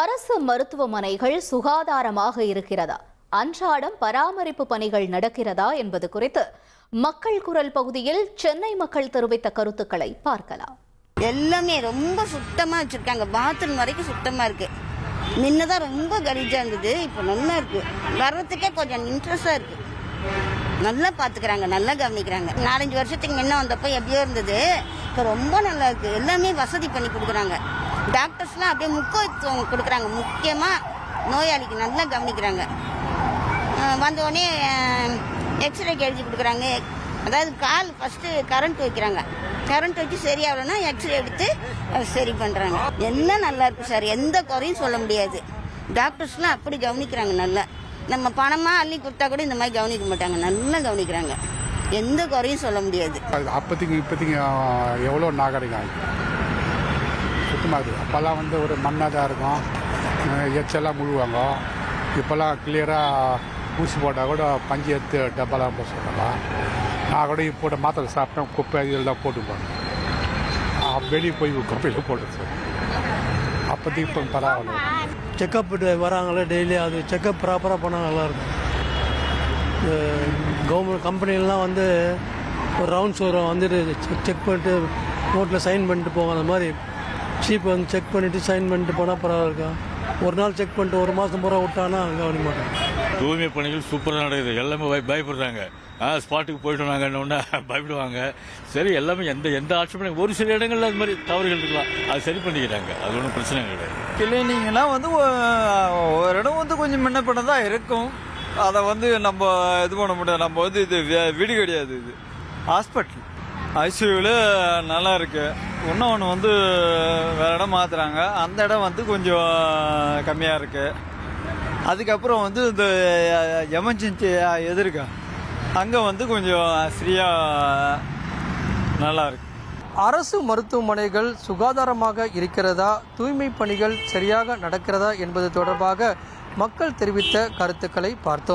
அரசு மருத்துவமனைகள் சுகாதாரமாக இருக்கிறதா, அன்றாடம் பராமரிப்பு பணிகள் நடக்கிறதா என்பது குறித்து மக்கள் குரல் பகுதியில் சென்னை மக்கள் தெரிவித்த கருத்துக்களை பார்க்கலாம். எல்லாமே ரொம்ப சுத்தமா வச்சிருக்காங்க. பாத்ரூம் வரைக்கும் சுத்தமா இருக்கு. முன்னதான் ரொம்ப கலீஜா இருந்தது, இப்போ நல்லா இருக்கு. வர்றதுக்கே கொஞ்சம் இன்ட்ரெஸ்டா இருக்கு. நல்லா பாத்துக்கிறாங்க, நல்லா கவனிக்கிறாங்க. 4-5 வருஷத்துக்கு முன்ன வந்தப்போ எப்படியோ இருந்தது, இப்போ ரொம்ப நல்லா இருக்கு. எல்லாமே வசதி பண்ணி கொடுக்குறாங்க. டாக்டர்ஸ்லாம் அப்படியே முக்கியத்துவம் கொடுக்குறாங்க. முக்கியமாக நோயாளிக்கு நல்லா கவனிக்கிறாங்க. வந்தோடனே எக்ஸ்ரேக்கு எழுதி கொடுக்குறாங்க. அதாவது கால் ஃபஸ்ட்டு கரண்ட் வைக்கிறாங்க. கரண்ட் வச்சு சரியாகலன்னா எக்ஸ்ரே எடுத்து சரி பண்ணுறாங்க. எல்லாம் நல்லா இருக்கு சார், எந்த குறையும் சொல்ல முடியாது. டாக்டர்ஸ்லாம் அப்படி கவனிக்கிறாங்க நல்லா. நம்ம பணமாக அள்ளி கொடுத்தா கூட இந்த மாதிரி கவனிக்க மாட்டாங்க, நல்லா கவனிக்கிறாங்க. எந்த குறையும் சொல்ல முடியாது. இப்போதைக்கு எவ்வளோ நாகரிகம் சுத்தமாக இருக்குது. அப்போல்லாம் ஒரு மண்ணாக தான் இருக்கும், எச்செல்லாம் முழுவாங்க. இப்போல்லாம் கிளியராக ஊசி போட்டால் கூட பஞ்சு எடுத்து டப்பாலாம் போட சொல்கிறாங்க. நான் கூட இப்போ மாத்திரை சாப்பிட்டேன், குப்பை இதெல்லாம் போட்டு போனேன். வெளியே போய் குப்பையில் போட்டு சார். அப்போதைக்கு இப்போ பரவாயில்ல. செக்கப் வராங்களே டெய்லி, அது செக்கப் ப்ராப்பராக பண்ணால் நல்லாயிருக்கும். கவர்மெண்ட் கம்பெனிலாம் ஒரு ரவுண்ட்ஸ் வரும், செக் பண்ணிட்டு நோட்டில் சைன் பண்ணிட்டு போவோம். அந்த மாதிரி சீப் செக் பண்ணிவிட்டு சைன் பண்ணிட்டு போனால் பரவாயில்ல. ஒரு நாள் செக் பண்ணிட்டு ஒரு மாதம் பூரா விட்டானா கவனிக்க மாட்டேன். தூய்மை பணிகள் சூப்பராக நடக்குது. எல்லாமே பயப்படுறாங்க. ஸ்பாட்டுக்கு போயிட்டு நாங்கள் பயப்படுவாங்க. சரி, எல்லாமே எந்த ஆட்சேபனை, ஒரு சில இடங்களில் அது மாதிரி தவறுகள் இருக்கலாம், அது சரி பண்ணிக்கிறாங்க. அது ஒன்றும் பிரச்சனை கிடையாது. கிளீனிங்லாம் ஒரு இடம் கொஞ்சம் முன்னப்பட தான் இருக்கும். அதை நம்ம இது பண்ண முடியாது. நம்ம இது வீடு கிடையாது, இது ஹாஸ்பிட்டல். ஐசியூவில் நல்லா இருக்கு. இன்னொன்று வேறு இடம் மாற்றுறாங்க, அந்த இடம் கொஞ்சம் கம்மியாக இருக்கு. அதுக்கப்புறம் இந்த எமர்ஜென்சி எதிர்க்கா அங்கே கொஞ்சம் ஃப்ரீயாக நல்லா இருக்கு. அரசு மருத்துவமனைகள் சுகாதாரமாக இருக்கிறதா, தூய்மை பணிகள் சரியாக நடக்கிறதா என்பது தொடர்பாக மக்கள் தெரிவித்த கருத்துக்களை பார்த்தோம்.